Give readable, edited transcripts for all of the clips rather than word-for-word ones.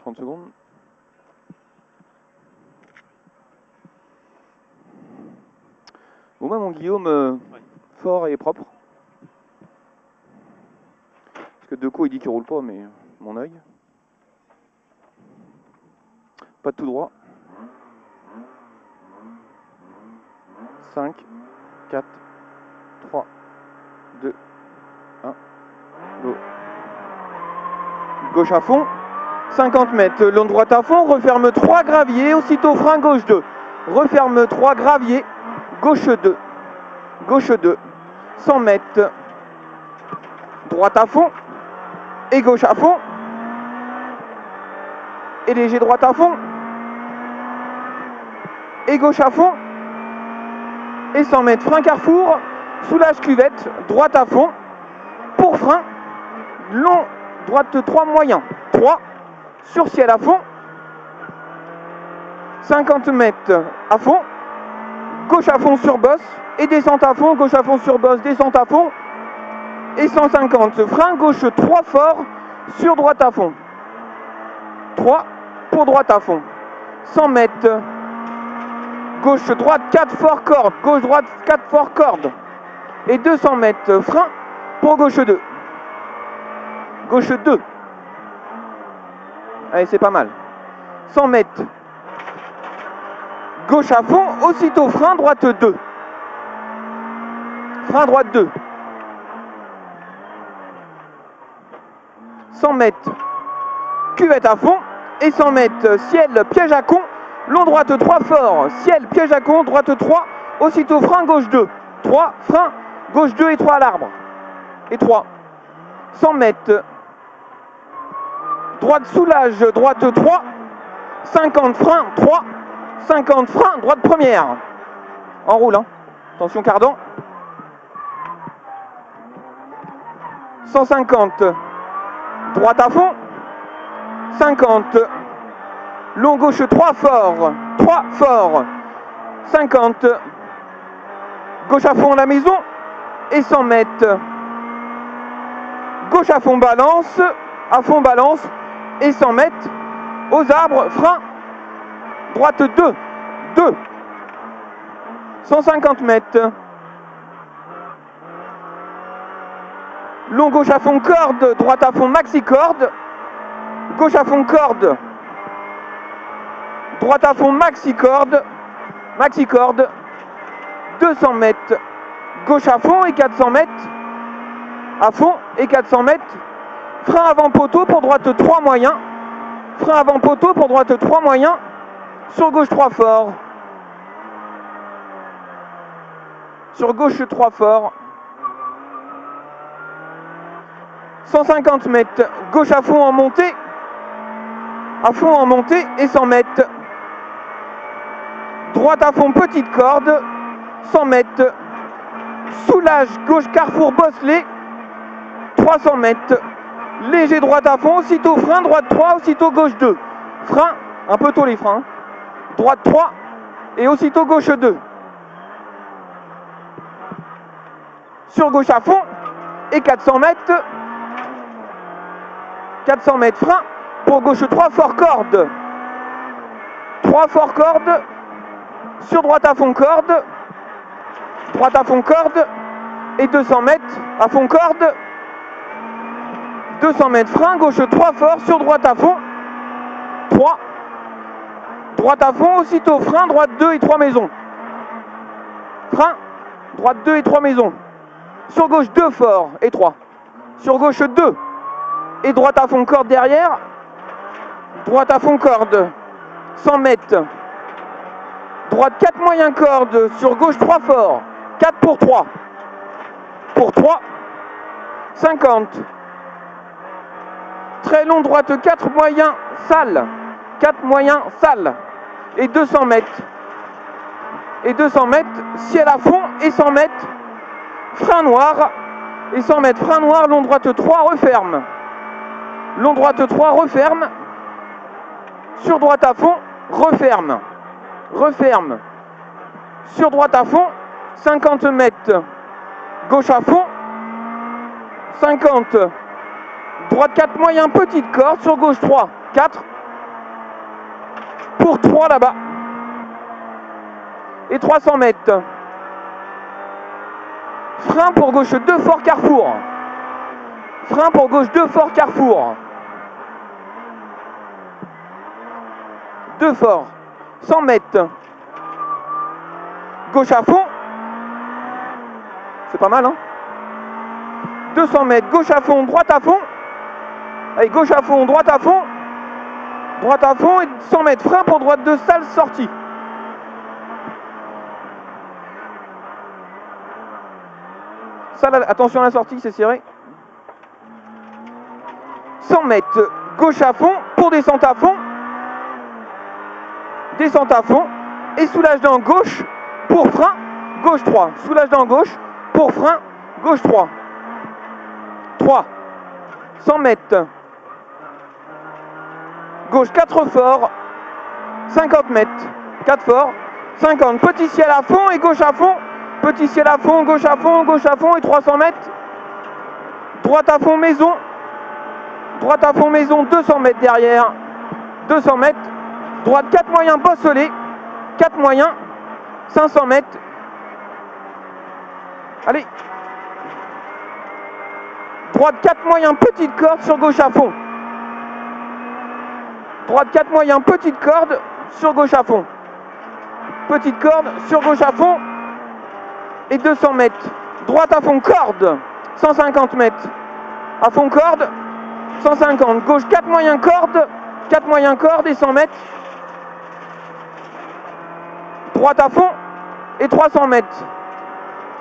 30 secondes. Bon bah mon Guillaume, fort et propre. Parce que Deco il dit qu'il roule pas, mais mon œil. Pas de tout droit. 5, 4, 3, 2, 1, go. Gauche à fond, 50 mètres, long droite à fond, referme 3 graviers, aussitôt frein gauche 2. Referme 3 graviers, gauche 2. Gauche 2, 100 mètres, droite à fond, et gauche à fond, et léger droite à fond, et gauche à fond, et 100 mètres, frein carrefour, soulage cuvette, droite à fond, pour frein, long, droite 3 moyen, 3, sur ciel à fond, 50 mètres à fond, gauche à fond sur bosse, et descente à fond, gauche à fond sur bosse, descente à fond, et 150, frein gauche 3 fort, sur droite à fond, 3, pour droite à fond, 100 mètres, gauche droite 4 fort corde, gauche droite 4 fort corde, et 200 mètres, frein pour gauche 2, gauche 2, allez c'est pas mal, 100 mètres, gauche à fond, aussitôt frein droite 2, frein droite 2, 100 mètres, cuvette à fond, et 100 mètres, ciel, piège à con, long droite 3 fort, ciel, piège à con, droite 3, aussitôt frein gauche 2, 3, frein, gauche 2 et 3 à l'arbre, et 3, 100 mètres, droite soulage, droite 3, 50 frein, 3, 50 frein, droite première, en roule, hein. Attention cardan, 150, droite à fond, 50, long gauche 3 fort, 3 fort, 50, gauche à fond la maison, et 100 mètres, gauche à fond balance, et 100 mètres, aux arbres, frein, droite 2, 2, 150 mètres, long gauche à fond corde, droite à fond maxi corde, gauche à fond corde, droite à fond maxi corde, 200 mètres, gauche à fond et 400 mètres, à fond et 400 mètres, frein avant poteau pour droite 3 moyen, frein avant poteau pour droite 3 moyen, sur gauche 3 fort, sur gauche 3 fort, 150 mètres, gauche à fond en montée, et 100 mètres, droite à fond petite corde, 100 mètres, soulage gauche carrefour bosselé, 300 mètres, léger droite à fond, aussitôt frein, droite 3, aussitôt gauche 2, frein, un peu tôt les freins, droite 3, et aussitôt gauche 2, sur gauche à fond, et 400 mètres, frein, pour gauche 3 fort corde, 3 fort corde, sur droite à fond corde, et 200 mètres à fond corde, 200 mètres frein, gauche 3 fort, sur droite à fond, 3, droite à fond, aussitôt frein, droite 2 et 3 maisons, frein, droite 2 et 3 maisons, sur gauche 2 fort et 3, sur gauche 2, et droite à fond corde derrière, droite à fond corde, 100 mètres, droite 4 moyen corde, sur gauche 3 fort, 4 pour 3, 50, très long droite 4 moyen sale, et 200 mètres, ciel à fond, et 100 mètres, frein noir, long droite 3 referme, sur droite à fond, referme, sur droite à fond, 50 mètres, gauche à fond, 50, droite 4 moyen petite corde, sur gauche 3, 4, pour 3 là-bas. Et 300 mètres. Frein pour gauche 2 fort carrefour. Frein pour gauche 2 fort carrefour. 2 fort. 100 mètres. Gauche à fond. C'est pas mal, hein? 200 mètres. Gauche à fond, droite à fond. Allez, gauche à fond, droite à fond. Droite à fond et 100 mètres. Frein pour droite 2, salle sortie. Salle, attention à la sortie, c'est serré. 100 mètres. Gauche à fond pour descente à fond. Descente à fond. Et soulage dans gauche pour frein. Gauche 3. Soulage dans gauche pour frein. Gauche 3. 3. 100 mètres. Gauche 4 fort. 50 mètres. 4 fort. 50. Petit ciel à fond et gauche à fond. Petit ciel à fond, gauche à fond, gauche à fond et 300 mètres. Droite à fond maison. Droite à fond maison, 200 mètres derrière. 200 mètres. Droite 4 moyens bosselé. 4 moyens. 500 mètres. Allez. Droite 4 moyens, petite corde sur gauche à fond. Droite 4 moyens, petite corde sur gauche à fond. Petite corde sur gauche à fond. Et 200 mètres. Droite à fond, corde. 150 mètres. À fond, corde. 150. Gauche 4 moyens, corde. 4 moyens, corde et 100 mètres. Droite à fond. Et 300 mètres.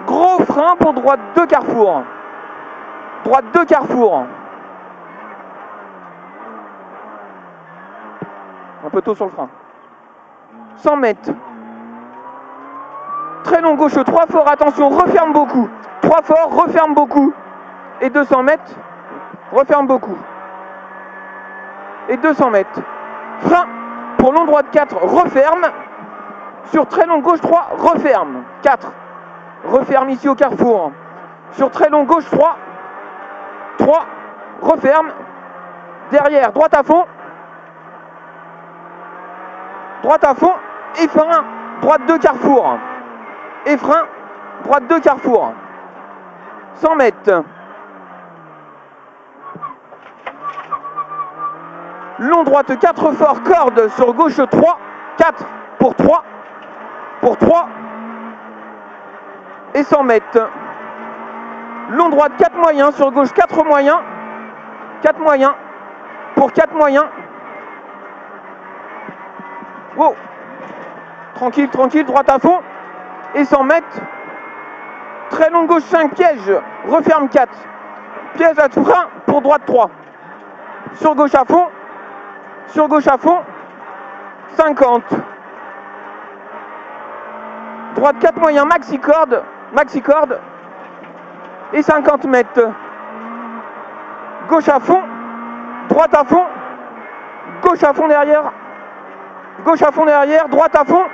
Gros frein pour droite 2 carrefour. Droite 2 carrefour. Un peu tôt sur le frein. 100 mètres. Très long gauche 3 fort, attention, referme beaucoup. 3 fort, referme beaucoup. Et 200 mètres, referme beaucoup. Et 200 mètres. Frein pour long droite 4, referme. Sur très long gauche 3, referme. 4. Referme ici au carrefour. Sur très long gauche 3. 3. Referme. Derrière, droite à fond. Droite à fond. Et frein. Droite 2 carrefour. Et frein. Droite 2 carrefour. 100 mètres. Long droite 4 fort. Corde sur gauche 3. 4 pour 3. Pour 3. Et 100 mètres. Long droite 4 moyens, sur gauche 4 moyens. 4 moyens. Pour 4 moyens. Wow. Tranquille, tranquille, droite à fond. Et 100 mètres. Très long gauche 5, piège. Referme 4. Piège à frein pour droite 3. Sur gauche à fond. Sur gauche à fond. 50. Droite 4 moyens, maxi corde. Maxi corde. Et 50 mètres. Gauche à fond. Droite à fond. Gauche à fond derrière. Gauche à fond derrière. Droite à fond.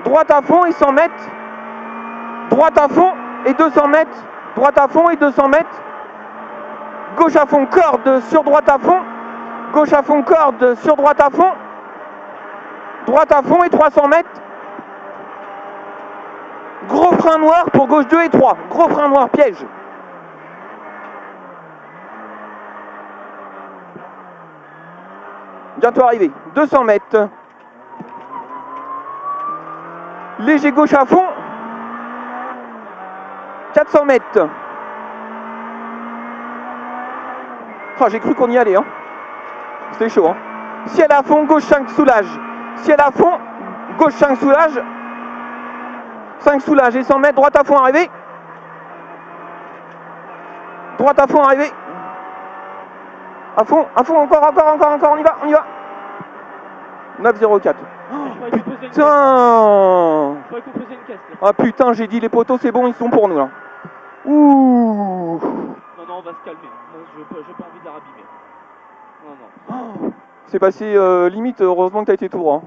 Droite à fond et 100 mètres. Droite à fond et 200 mètres. Droite à fond et 200 mètres. Gauche à fond, corde sur droite à fond. Gauche à fond, corde sur droite à fond. Droite à fond et 300 mètres. Gros frein noir pour gauche 2 et 3. Gros frein noir, piège. Bientôt arrivé. 200 mètres. Léger gauche à fond. 400 mètres. Oh, j'ai cru qu'on y allait. Hein. C'était chaud. Hein. Ciel à fond, gauche 5 soulage. Ciel à fond, gauche 5 soulage. 5 soulage et 100 mètres, droite à fond arrivé. Droite à fond arrivé. À fond, encore, on y va. 9,04. Oh, putain. Ah putain, j'ai dit les poteaux, c'est bon, ils sont pour nous là. Ouh. Non, on va se calmer. Moi, j'ai pas envie de la rabîmer. Non. C'est passé limite, heureusement que t'as été tout droit.